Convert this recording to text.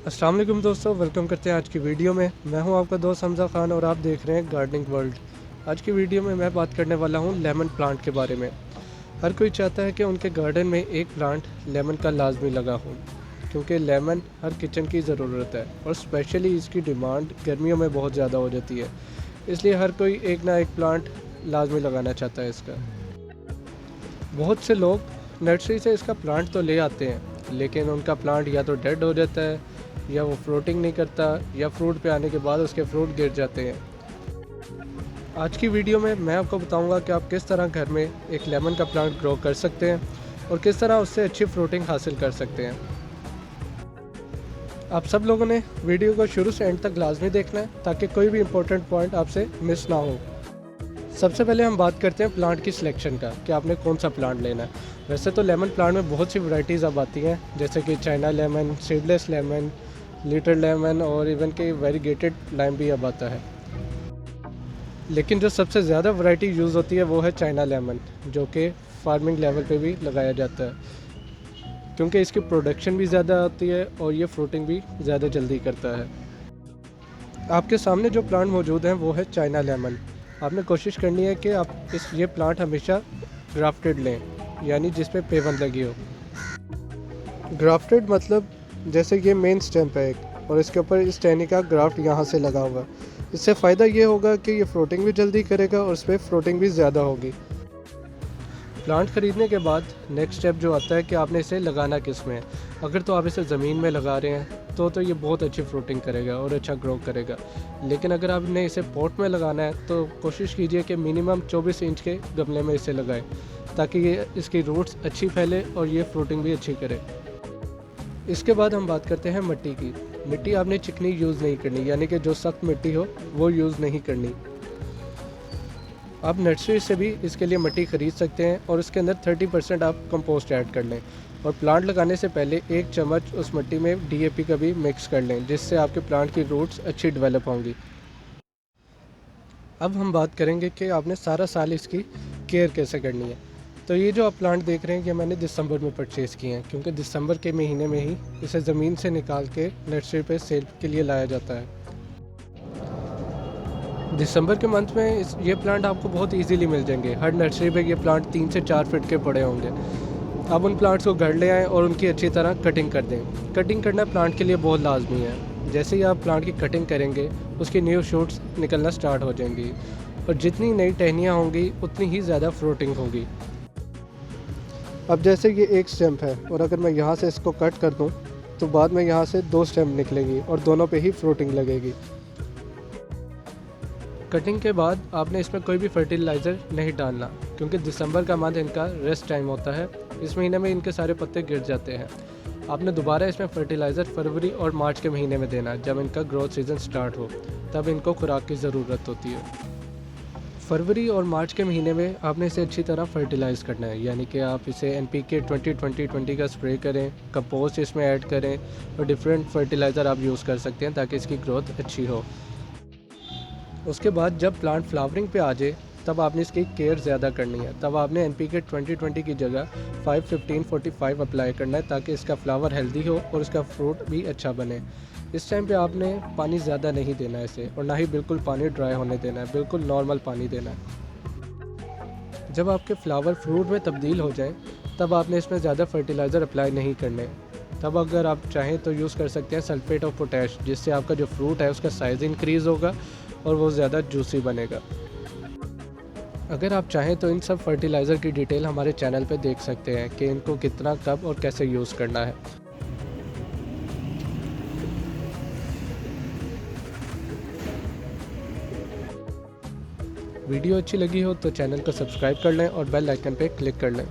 अस्सलाम वालेकुम दोस्तों, वेलकम करते हैं आज की वीडियो में। मैं हूं आपका दोस्त हमज़ा ख़ान और आप देख रहे हैं गार्डनिंग वर्ल्ड। आज की वीडियो में मैं बात करने वाला हूं लेमन प्लांट के बारे में। हर कोई चाहता है कि उनके गार्डन में एक प्लांट लेमन का लाजमी लगा हो, क्योंकि लेमन हर किचन की ज़रूरत है और स्पेशली इसकी डिमांड गर्मियों में बहुत ज़्यादा हो जाती है। इसलिए हर कोई एक ना एक प्लांट लाजमी लगाना चाहता है इसका। बहुत से लोग नर्सरी से इसका प्लांट तो ले आते हैं, लेकिन उनका प्लांट या तो डेड हो जाता है, या वो फ्रूटिंग नहीं करता, या फ्रूट पे आने के बाद उसके फ्रूट गिर जाते हैं। आज की वीडियो में मैं आपको बताऊंगा कि आप किस तरह घर में एक लेमन का प्लांट ग्रो कर सकते हैं और किस तरह उससे अच्छी फ्रूटिंग हासिल कर सकते हैं। आप सब लोगों ने वीडियो को शुरू से एंड तक लाजमी देखना है ताकि कोई भी इम्पोर्टेंट पॉइंट आपसे मिस ना हो। सबसे पहले हम बात करते हैं प्लांट की सिलेक्शन का, कि आपने कौन सा प्लांट लेना है। वैसे तो लेमन प्लांट में बहुत सी वैरायटीज़ अब आती हैं, जैसे कि China lemon, seedless lemon, little lemon और इवन के वेरीगेटेड लाइम भी अब आता है। लेकिन जो सबसे ज़्यादा वैरायटी यूज़ होती है वो है चाइना लेमन, जो कि फार्मिंग लेवल पे भी लगाया जाता है, क्योंकि इसकी प्रोडक्शन भी ज़्यादा होती है और ये फ्रूटिंग भी ज़्यादा जल्दी करता है। आपके सामने जो प्लांट मौजूद हैं वो है चाइना लेमन। आपने कोशिश करनी है कि आप ये प्लांट हमेशा ग्राफ्टेड लें, यानी जिस पे पेवन लगी हो। ग्राफ्टेड मतलब जैसे ये मेन स्टेम्प है एक, और इसके ऊपर इस टहनी का ग्राफ्ट यहाँ से लगा हुआ है। इससे फ़ायदा ये होगा कि ये फ्रूटिंग भी जल्दी करेगा और इस पर फ्रूटिंग भी ज़्यादा होगी। प्लांट ख़रीदने के बाद नेक्स्ट स्टेप जो आता है कि आपने इसे लगाना किस में है। अगर तो आप इसे ज़मीन में लगा रहे हैं तो ये बहुत अच्छी फ्रूटिंग करेगा और अच्छा ग्रो करेगा। लेकिन अगर आपने इसे पॉट में लगाना है तो कोशिश कीजिए कि मिनिमम 24 इंच के गमले में इसे लगाएं, ताकि ये इसकी रूट्स अच्छी फैले और ये फ्रूटिंग भी अच्छी करे। इसके बाद हम बात करते हैं मिट्टी की। मिट्टी आपने चिकनी यूज़ नहीं करनी, यानी कि जो सख्त मिट्टी हो वो यूज़ नहीं करनी। आप नर्सरी से भी इसके लिए मिट्टी ख़रीद सकते हैं और इसके अंदर 30% आप कंपोस्ट ऐड कर लें, और प्लांट लगाने से पहले 1 चम्मच उस मिट्टी में DAP का भी मिक्स कर लें, जिससे आपके प्लांट की रूट्स अच्छी डेवलप होंगी। अब हम बात करेंगे कि आपने सारा साल इसकी केयर कैसे करनी है। तो ये जो आप प्लांट देख रहे हैं ये मैंने दिसंबर में परचेज़ किए हैं, क्योंकि दिसंबर के महीने में ही इसे ज़मीन से निकाल के नर्सरी पे सेल के लिए लाया जाता है। दिसंबर के मंथ में ये प्लांट आपको बहुत इजीली मिल जाएंगे। हर नर्सरी पे ये प्लांट 3 से 4 फीट के पड़े होंगे। आप उन प्लांट्स को घर ले आएँ और उनकी अच्छी तरह कटिंग कर दें। कटिंग करना प्लांट के लिए बहुत लाजमी है। जैसे ही आप प्लांट की कटिंग करेंगे उसकी न्यू शूट्स निकलना स्टार्ट हो जाएंगी, और जितनी नई टहनियाँ होंगी उतनी ही ज़्यादा फ्रूटिंग होगी। अब जैसे ये एक स्टेम्प है, और अगर मैं यहाँ से इसको कट कर दूँ तो बाद में यहाँ से 2 स्टेम्प निकलेंगी और दोनों पे ही फ्रूटिंग लगेगी। कटिंग के बाद आपने इसमें कोई भी फर्टिलाइज़र नहीं डालना, क्योंकि दिसंबर का मंथ इनका रेस्ट टाइम होता है। इस महीने में इनके सारे पत्ते गिर जाते हैं। आपने दोबारा इसमें फर्टिलाइज़र फरवरी और मार्च के महीने में देना, जब इनका ग्रोथ सीज़न स्टार्ट हो, तब इनको खुराक की ज़रूरत होती है। फरवरी और मार्च के महीने में आपने इसे अच्छी तरह फर्टिलाइज़ करना है, यानी कि आप इसे NPK 20-20-20 का स्प्रे करें, कंपोस्ट इसमें ऐड करें, और डिफरेंट फर्टिलाइज़र आप यूज़ कर सकते हैं ताकि इसकी ग्रोथ अच्छी हो। उसके बाद जब प्लांट फ्लावरिंग पे आ जाए तब आपने इसकी केयर ज़्यादा करनी है। तब आपने NPK 20-20 की जगह 5-15-45 अप्लाई करना है, ताकि इसका फ्लावर हेल्दी हो और इसका फ्रूट भी अच्छा बने। इस टाइम पे आपने पानी ज़्यादा नहीं देना है इसे, और ना ही बिल्कुल पानी ड्राई होने देना है, बिल्कुल नॉर्मल पानी देना है। जब आपके फ्लावर फ्रूट में तब्दील हो जाए तब आपने इसमें ज़्यादा फर्टिलाइज़र अप्लाई नहीं करने। तब अगर आप चाहें तो यूज़ कर सकते हैं सल्फेट ऑफ पोटैश, जिससे आपका जो फ्रूट है उसका साइज़ इंक्रीज़ होगा और वो ज़्यादा जूसी बनेगा। अगर आप चाहें तो इन सब फर्टिलाइज़र की डिटेल हमारे चैनल पे देख सकते हैं कि इनको कितना, कब और कैसे यूज़ करना है। वीडियो अच्छी लगी हो तो चैनल को सब्सक्राइब कर लें और बेल आइकन पे क्लिक कर लें।